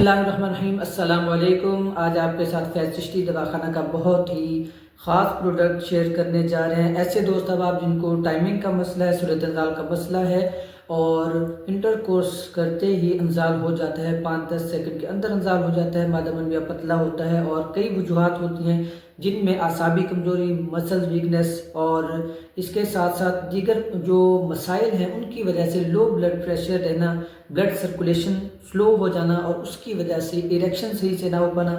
बिस्मिल्लाहिर्रहमानिर्रहीम। अस्सलाम वालेकुम। आज आपके साथ फैज़ चिश्ती दवाखाना का बहुत ही ख़ास प्रोडक्ट शेयर करने जा रहे हैं। ऐसे दोस्त अब आप जिनको टाइमिंग का मसला है, सूरत अंजाल का मसला है और इंटरकोर्स करते ही अंजाल हो जाता है, 5-10 सेकंड के अंदर अंजाल हो जाता है, मादा मनविया पतला होता है और कई वजूहात होती हैं जिनमें आसाबी कमज़ोरी, मसल वीकनेस और इसके साथ साथ दीगर जो मसाइल हैं उनकी वजह से लो ब्लड प्रेशर रहना, ब्लड सर्कुलेशन स्लो हो जाना और उसकी वजह से इरेक्शन सही से ना हो पाना।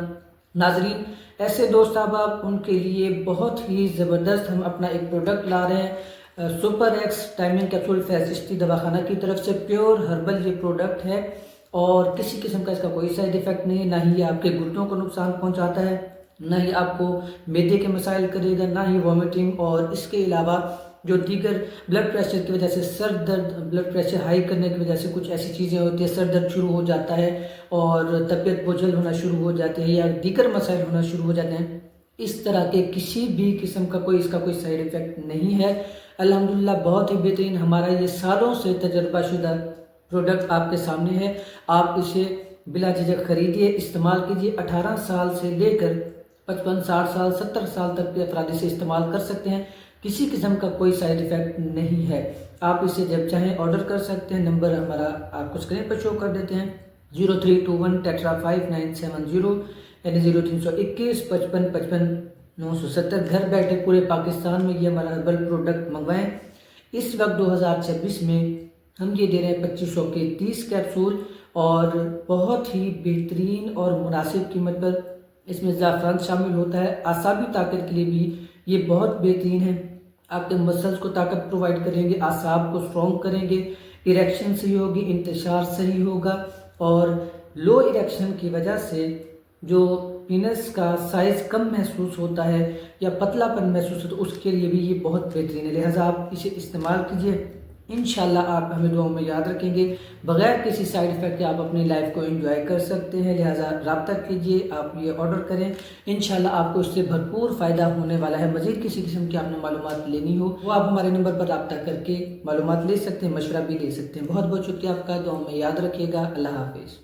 नाजरीन, ऐसे दोस्त आप उनके लिए बहुत ही ज़बरदस्त हम अपना एक प्रोडक्ट ला रहे हैं। सुपर एक्स टाइमिंग कैप्सूल फैज़ चिश्ती दवाखाना की तरफ से प्योर हर्बल ये प्रोडक्ट है और किसी किस्म का इसका कोई साइड इफ़ेक्ट नहीं है। ना ही आपके घुटनों को नुकसान पहुंचाता है, ना ही आपको मैदे के मसाइल करेगा, ना ही वॉमिटिंग। और इसके अलावा जो दीगर ब्लड प्रेशर की वजह से सर दर्द, ब्लड प्रेशर हाई करने की वजह से कुछ ऐसी चीज़ें होती है, सर दर्द शुरू हो जाता है और तबीयत बोझल होना शुरू हो जाती है या दीगर मसाइल होना शुरू हो जाते हैं, इस तरह के किसी भी किस्म का कोई इसका कोई साइड इफ़ेक्ट नहीं है। अल्हम्दुलिल्लाह बहुत ही बेहतरीन हमारा ये सालों से तजर्बाशुदा प्रोडक्ट आपके सामने है। आप इसे बिला झिझक खरीदिए, इस्तेमाल कीजिए। 18 साल से लेकर 55, 60 साल, 70 साल तक के अफराद इसे इस्तेमाल कर सकते हैं। किसी किस्म का कोई साइड इफ़ेक्ट नहीं है। आप इसे जब चाहें ऑर्डर कर सकते हैं। नंबर हमारा आपको स्क्रीन पर शो कर देते हैं, 0321 टेट्रा 5970 यानी 0321 55 55 970। घर बैठे पूरे पाकिस्तान में ये हमारा हर्बल प्रोडक्ट मंगवाएं। इस वक्त 2026 में हम ये दे रहे हैं 2500 के 30 कैप्सूल और बहुत ही बेहतरीन और मुनासिब कीमत पर। इसमें ज़ाफ़रान शामिल होता है। आसाबी ताकत के लिए भी ये बहुत बेहतरीन है। आपके मसल्स को ताकत प्रोवाइड करेंगे, आसाब को स्ट्रॉन्ग करेंगे, इरेक्शन सही होगी, इंतशार सही होगा और लो इरेक्शन की वजह से जो पीनस का साइज़ कम महसूस होता है या पतलापन महसूस होता है उसके लिए भी ये बहुत बेहतरीन है। लिहाजा आप इसे इस्तेमाल कीजिए, इंशाल्लाह आप हमें दुआओं में याद रखेंगे। बगैर किसी साइड इफ़ेक्ट के आप अपनी लाइफ को एंजॉय कर सकते हैं। लिहाजा रब्ता कीजिए, आप ये ऑर्डर करें, इंशाल्लाह आपको इससे भरपूर फ़ायदा होने वाला है। मज़ीद किसी किस्म की आपने मालूमात लेनी हो वो आप हमारे नंबर पर रब्ता करके मालूमात ले सकते हैं, मशवरा भी ले सकते हैं। बहुत बहुत शुक्रिया आपका, दुआओं में याद रखिएगा। अल्लाह हाफिज़।